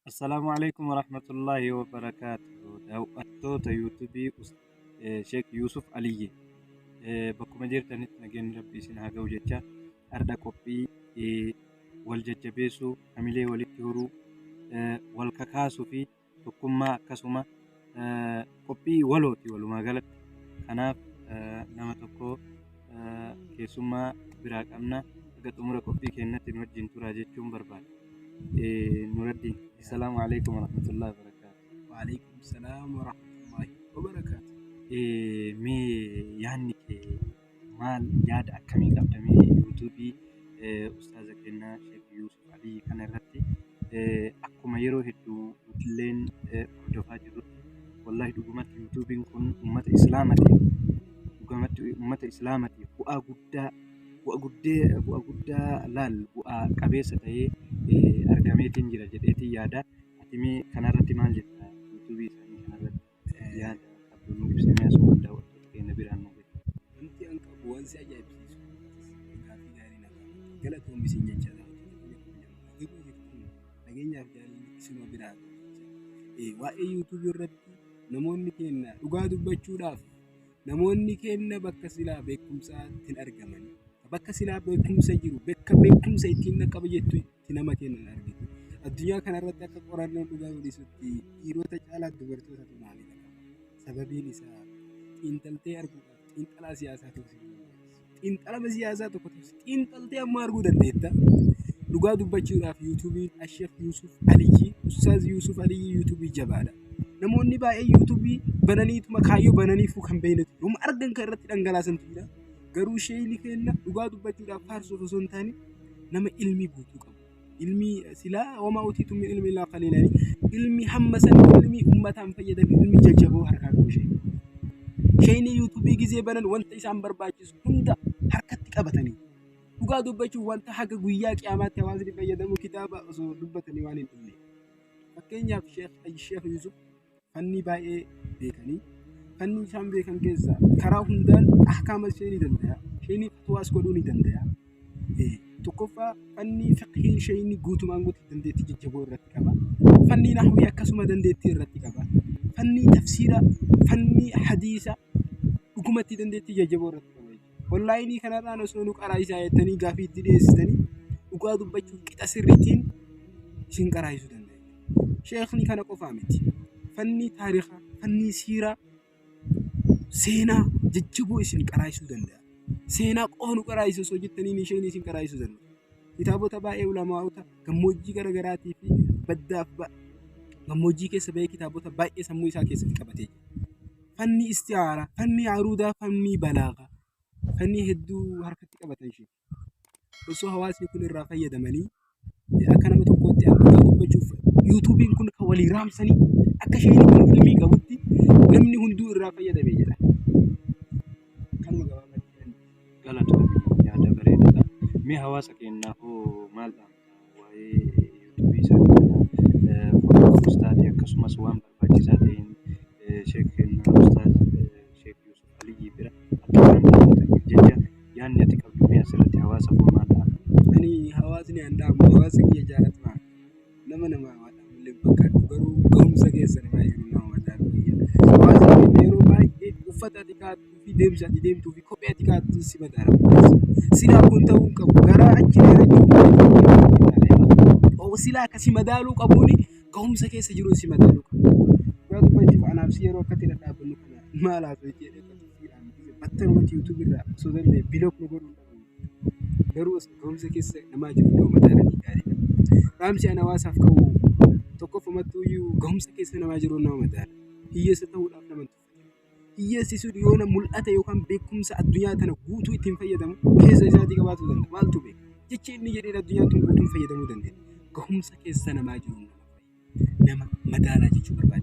السلام عليكم ورحمة الله وبركاته. دعوة يوتيوبي شيخ يوسف علي. بكم جيرتني نجين ربي سنها جوجتها أردا كوبي والججبيسو أميلي والكيورو والكاكاسو في تكما كسمة كوبي ولوتي ولما قالت أنا نما تكو كيسما براك أمنا قد أمور كوبي كأنت نوجين تراجع برباد. نور الدين. السلام عليكم ورحمة الله وبركاته. وعليكم السلام ورحمة الله وبركاته. مي يعني مال ياد أكمل قبل يوتيوبي أستاذ كنا شيخ يوسف علي كان الرتي أكما يرو هدو وكلين دفعة جرو والله دعوة يوتيوبين كن أمة إسلامتي دعوة أمة إسلامتي bu'a guddaa laal bu'a qabeessa ta'ee argameetiin jira jedheetii yaada. Atimee kanarratti maal jetta? Yuutuubii isaanii kanarratti yaada qabdu nu ibsinee asuma daawwattoota keenya biraan nu gahe. Wanti an qabu wanti ajaa'ibsiisu gaaffii gaarii nagaa galatoomii siin jechaa nageenyaaf jaalalli isuma biraa waa'ee yuutuubii irratti namoonni keenya dhugaa dubbachuudhaaf namoonni keenya bakka silaa beekumsaatti argaman bakka silaa beekumsa jiru bakka beekumsa ittiin qabu jettu itti nama kennan argitu addunyaa kanarratti akka qorannoo dhugaa mul'isutti dhiirota caalaa dubartootatu maalidha sababiin isaa xiinxaltee arguudhaaf xiinxalaa siyaasaa tokko xiinxalama siyaasaa tokko xiinxaltee amma arguu dandeetta dhugaa dubbachuudhaaf yuutuubiin Ashef Yusuf Aliyyi Ustaaz Yusuf Aliyyi yuutuubii jabaadha namoonni baay'ee yuutuubii bananiituma kaayyoo bananiifuu kan beeynatu yooma argan kan irratti dhangalaasantu garuu sheeyni kenna dhugaa dubbachuudhaaf faarsoo osoo hin taane nama ilmii guutuu qabu ilmii silaa wamaa utiitu min ilmi illaa qaliilani ilmii hamma san ilmii ummataan fayyadan ilmii jajjaboo harkaa qabu sheeyni yuutuubii gizee banan wanta isaan barbaachisu hunda harkatti qabatanii dhugaa dubbachuuf wanta haga guyyaa qiyaamaatti hawaasni fayyadamu kitaaba osoo dubbatanii waan hin dhumne fakkeenyaaf sheekh Yusuf fanni baay'ee beekanii fanni isaan beekan keessaa karaa hundaan ahkaama ishee danda'a isheen fatwaas godhuu ni danda'a tokkoffaa fanni fiqhii isheen guutumaan guutuu dandeettii jajjaboo irratti qaba fanni nahwii akkasuma dandeettii irratti qaba fanni tafsiira fanni hadiisa dhugumatti dandeettii jajjaboo irratti qaba wallaayinii kanarraan osoo nu qaraayisaa jettanii gaafii itti dhiyeessitanii dhugaa dubbachuuf qixa sirriitiin isin qaraayisuu danda'a sheekni kana qofaa miti fanni taariikhaa fanni siiraa seenaa jajjaboo isin qaraayisuu danda'a seenaa qofa nu qaraayisu osoo jettanii isheen isin qaraayisuu danda'a kitaabota baay'ee ulamaa'ota gammoojjii garaagaraatii fi baddaaf gammoojjii keessa ba'ee kitaabota baay'ee sammuu isaa keessatti qabatee jira fanni isti'aaraa fanni aruudaa fanni balaagaa fanni hedduu harkatti qabatan ishee osoo hawaasni kun irraa fayyadamanii akka nama tokkotti dhugaa dubbachuuf yuutuubiin kun kan walii raamsanii akka isheen kun ilmii qabutti namni hunduu irraa fayyadamee jira. Kanuma gabaabatti galatoomii yaada bareedaadha. Mee hawaasa keenyaaf maal dhaamta waa'ee yuutuubii isaanii kana ustaadii akkasumas waan barbaachisaa ta'een sheek kennaa ustaad sheek Yusuf Aliyyi bira akka waan daawwataniif jecha yaadni ati qabdu mee asirratti hawaasaaf maal dhaamta? ani hawaasni handaamu hawaasa kiyya jaalatamaa nama illee fakkaatu garuu gahumsa keessa namaa jiru nama mataa kiyya hawaasni yeroo baay'ee uffata ati kaattuu fi deemsa ati deemtuu fi kophee ati kaattuu si mataa rakkoo silaa kun ta'uu hin qabu garaa achi dheerachuu silaa akkasi madaaluu qabuuni gahumsa keessa jiru si madaaluu qabu dhugaa dubbachuuf anaaf si yeroo akkatti dhadhaabannu kana maal haa ta'u jedhee battarumatti yuutuubii irraa osoo danda'e bilook nu godhuu garuu gahumsa keessa namaa jiru nama madaalanii gaariidha raamsi ana hawaasaaf qabu tokkoffamattuu iyyuu gahumsa keessa namaa jiru nama madaala hiyyeessa ta'uudhaaf nama hiyyeessi sun yoona mul'ata yookaan beekumsa addunyaa tana guutuu ittiin fayyadamu keessa isaatii qabaatuu danda'a maaltu beeka jechi inni jedhee addunyaan tun guutuun fayyadamuu dandeenya gahumsa keessa namaa jiru nama madaalaa jechuu barbaada